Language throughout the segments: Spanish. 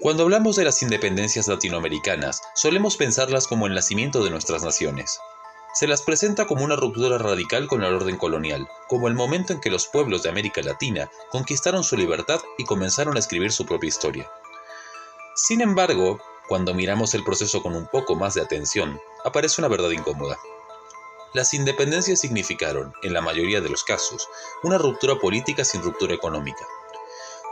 Cuando hablamos de las independencias latinoamericanas, solemos pensarlas como el nacimiento de nuestras naciones. Se las presenta como una ruptura radical con el orden colonial, como el momento en que los pueblos de América Latina conquistaron su libertad y comenzaron a escribir su propia historia. Sin embargo, cuando miramos el proceso con un poco más de atención, aparece una verdad incómoda. Las independencias significaron, en la mayoría de los casos, una ruptura política sin ruptura económica.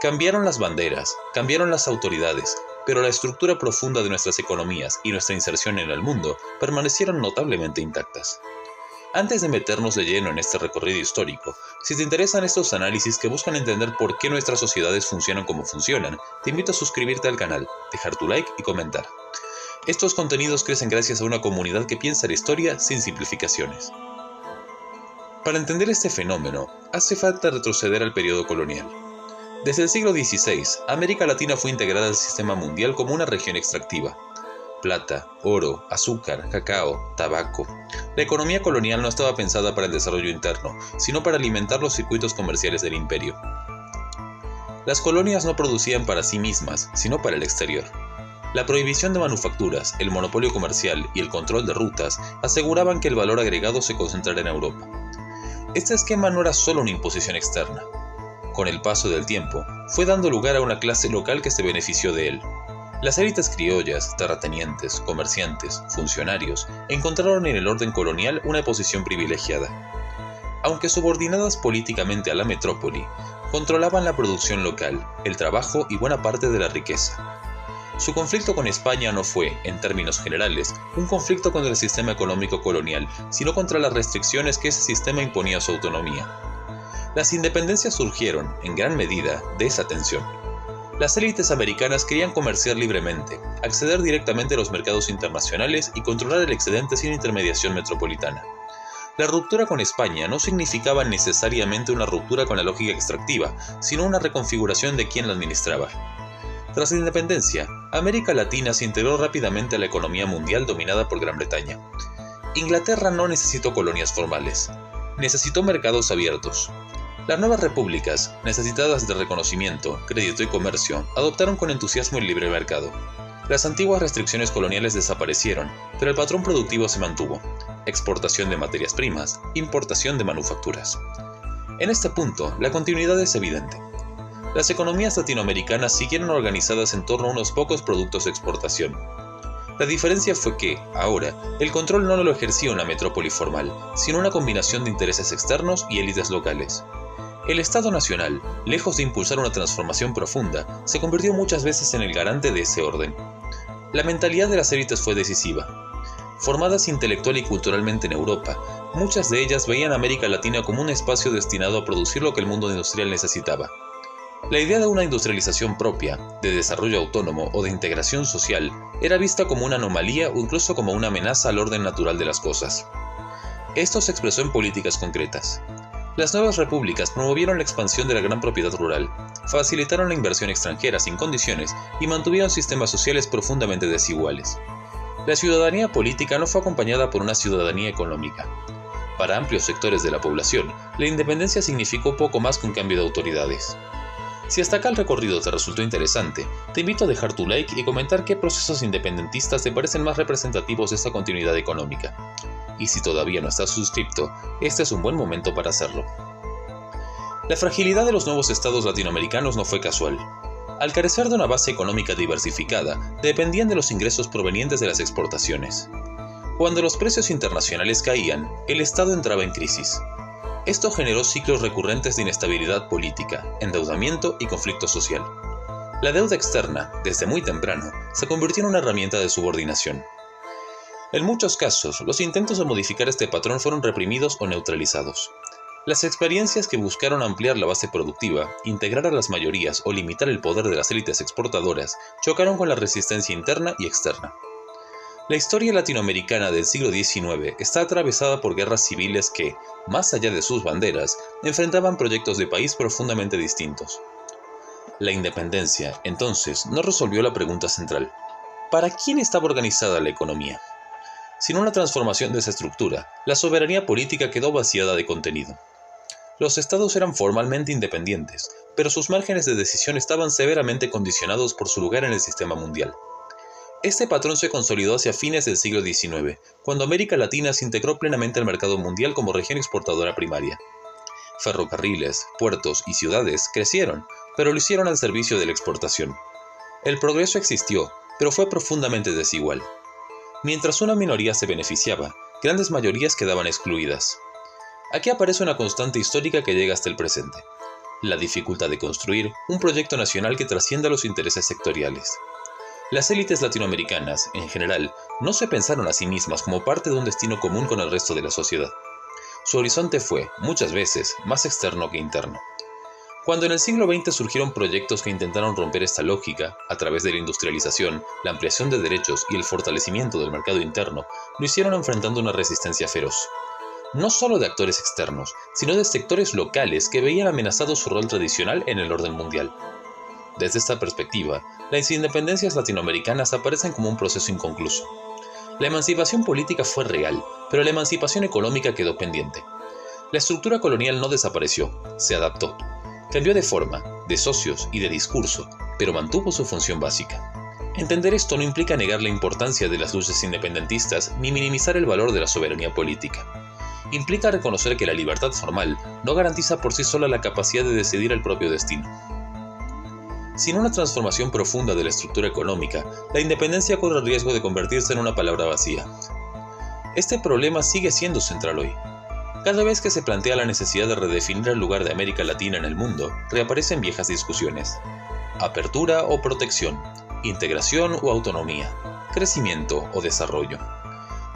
Cambiaron las banderas, cambiaron las autoridades, pero la estructura profunda de nuestras economías y nuestra inserción en el mundo permanecieron notablemente intactas. Antes de meternos de lleno en este recorrido histórico, si te interesan estos análisis que buscan entender por qué nuestras sociedades funcionan como funcionan, te invito a suscribirte al canal, dejar tu like y comentar. Estos contenidos crecen gracias a una comunidad que piensa la historia sin simplificaciones. Para entender este fenómeno, hace falta retroceder al periodo colonial. Desde el siglo XVI, América Latina fue integrada al sistema mundial como una región extractiva. Plata, oro, azúcar, cacao, tabaco. La economía colonial no estaba pensada para el desarrollo interno, sino para alimentar los circuitos comerciales del imperio. Las colonias no producían para sí mismas, sino para el exterior. La prohibición de manufacturas, el monopolio comercial y el control de rutas aseguraban que el valor agregado se concentrara en Europa. Este esquema no era solo una imposición externa. Con el paso del tiempo, fue dando lugar a una clase local que se benefició de él. Las élites criollas, terratenientes, comerciantes, funcionarios, encontraron en el orden colonial una posición privilegiada. Aunque subordinadas políticamente a la metrópoli, controlaban la producción local, el trabajo y buena parte de la riqueza. Su conflicto con España no fue, en términos generales, un conflicto contra el sistema económico colonial, sino contra las restricciones que ese sistema imponía a su autonomía. Las independencias surgieron, en gran medida, de esa tensión. Las élites americanas querían comerciar libremente, acceder directamente a los mercados internacionales y controlar el excedente sin intermediación metropolitana. La ruptura con España no significaba necesariamente una ruptura con la lógica extractiva, sino una reconfiguración de quien la administraba. Tras la independencia, América Latina se integró rápidamente a la economía mundial dominada por Gran Bretaña. Inglaterra no necesitó colonias formales, necesitó mercados abiertos. Las nuevas repúblicas, necesitadas de reconocimiento, crédito y comercio, adoptaron con entusiasmo el libre mercado. Las antiguas restricciones coloniales desaparecieron, pero el patrón productivo se mantuvo: exportación de materias primas, importación de manufacturas. En este punto, la continuidad es evidente. Las economías latinoamericanas siguieron organizadas en torno a unos pocos productos de exportación. La diferencia fue que, ahora, el control no lo ejercía una metrópoli formal, sino una combinación de intereses externos y élites locales. El Estado Nacional, lejos de impulsar una transformación profunda, se convirtió muchas veces en el garante de ese orden. La mentalidad de las élites fue decisiva. Formadas intelectual y culturalmente en Europa, muchas de ellas veían a América Latina como un espacio destinado a producir lo que el mundo industrial necesitaba. La idea de una industrialización propia, de desarrollo autónomo o de integración social era vista como una anomalía o incluso como una amenaza al orden natural de las cosas. Esto se expresó en políticas concretas. Las nuevas repúblicas promovieron la expansión de la gran propiedad rural, facilitaron la inversión extranjera sin condiciones y mantuvieron sistemas sociales profundamente desiguales. La ciudadanía política no fue acompañada por una ciudadanía económica. Para amplios sectores de la población, la independencia significó poco más que un cambio de autoridades. Si hasta acá el recorrido te resultó interesante, te invito a dejar tu like y comentar qué procesos independentistas te parecen más representativos de esta continuidad económica. Y si todavía no estás suscrito, este es un buen momento para hacerlo. La fragilidad de los nuevos estados latinoamericanos no fue casual. Al carecer de una base económica diversificada, dependían de los ingresos provenientes de las exportaciones. Cuando los precios internacionales caían, el Estado entraba en crisis. Esto generó ciclos recurrentes de inestabilidad política, endeudamiento y conflicto social. La deuda externa, desde muy temprano, se convirtió en una herramienta de subordinación. En muchos casos, los intentos de modificar este patrón fueron reprimidos o neutralizados. Las experiencias que buscaron ampliar la base productiva, integrar a las mayorías o limitar el poder de las élites exportadoras chocaron con la resistencia interna y externa. La historia latinoamericana del siglo XIX está atravesada por guerras civiles que, más allá de sus banderas, enfrentaban proyectos de país profundamente distintos. La independencia, entonces, no resolvió la pregunta central: ¿para quién estaba organizada la economía? Sin una transformación de esa estructura, la soberanía política quedó vaciada de contenido. Los estados eran formalmente independientes, pero sus márgenes de decisión estaban severamente condicionados por su lugar en el sistema mundial. Este patrón se consolidó hacia fines del siglo XIX, cuando América Latina se integró plenamente al mercado mundial como región exportadora primaria. Ferrocarriles, puertos y ciudades crecieron, pero lo hicieron al servicio de la exportación. El progreso existió, pero fue profundamente desigual. Mientras una minoría se beneficiaba, grandes mayorías quedaban excluidas. Aquí aparece una constante histórica que llega hasta el presente: la dificultad de construir un proyecto nacional que trascienda los intereses sectoriales. Las élites latinoamericanas, en general, no se pensaron a sí mismas como parte de un destino común con el resto de la sociedad. Su horizonte fue, muchas veces, más externo que interno. Cuando en el siglo XX surgieron proyectos que intentaron romper esta lógica, a través de la industrialización, la ampliación de derechos y el fortalecimiento del mercado interno, lo hicieron enfrentando una resistencia feroz. No solo de actores externos, sino de sectores locales que veían amenazado su rol tradicional en el orden mundial. Desde esta perspectiva, las independencias latinoamericanas aparecen como un proceso inconcluso. La emancipación política fue real, pero la emancipación económica quedó pendiente. La estructura colonial no desapareció, se adaptó. Cambió de forma, de socios y de discurso, pero mantuvo su función básica. Entender esto no implica negar la importancia de las luchas independentistas ni minimizar el valor de la soberanía política. Implica reconocer que la libertad formal no garantiza por sí sola la capacidad de decidir el propio destino. Sin una transformación profunda de la estructura económica, la independencia corre el riesgo de convertirse en una palabra vacía. Este problema sigue siendo central hoy. Cada vez que se plantea la necesidad de redefinir el lugar de América Latina en el mundo, reaparecen viejas discusiones. Apertura o protección, integración o autonomía, crecimiento o desarrollo.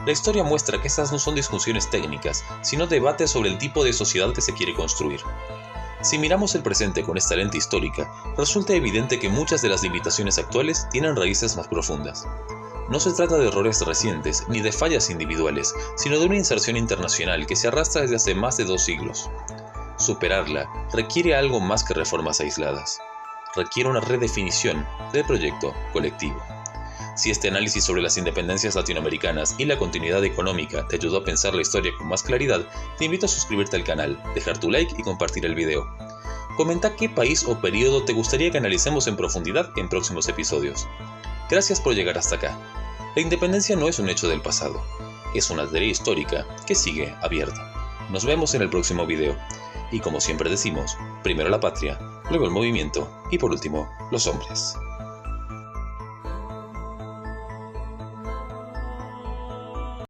La historia muestra que estas no son discusiones técnicas, sino debates sobre el tipo de sociedad que se quiere construir. Si miramos el presente con esta lente histórica, resulta evidente que muchas de las limitaciones actuales tienen raíces más profundas. No se trata de errores recientes ni de fallas individuales, sino de una inserción internacional que se arrastra desde hace más de 2 siglos. Superarla requiere algo más que reformas aisladas. Requiere una redefinición del proyecto colectivo. Si este análisis sobre las independencias latinoamericanas y la continuidad económica te ayudó a pensar la historia con más claridad, te invito a suscribirte al canal, dejar tu like y compartir el video. Comenta qué país o periodo te gustaría que analicemos en profundidad en próximos episodios. Gracias por llegar hasta acá. La independencia no es un hecho del pasado, es una tarea histórica que sigue abierta. Nos vemos en el próximo video. Y como siempre decimos, primero la patria, luego el movimiento y por último, los hombres.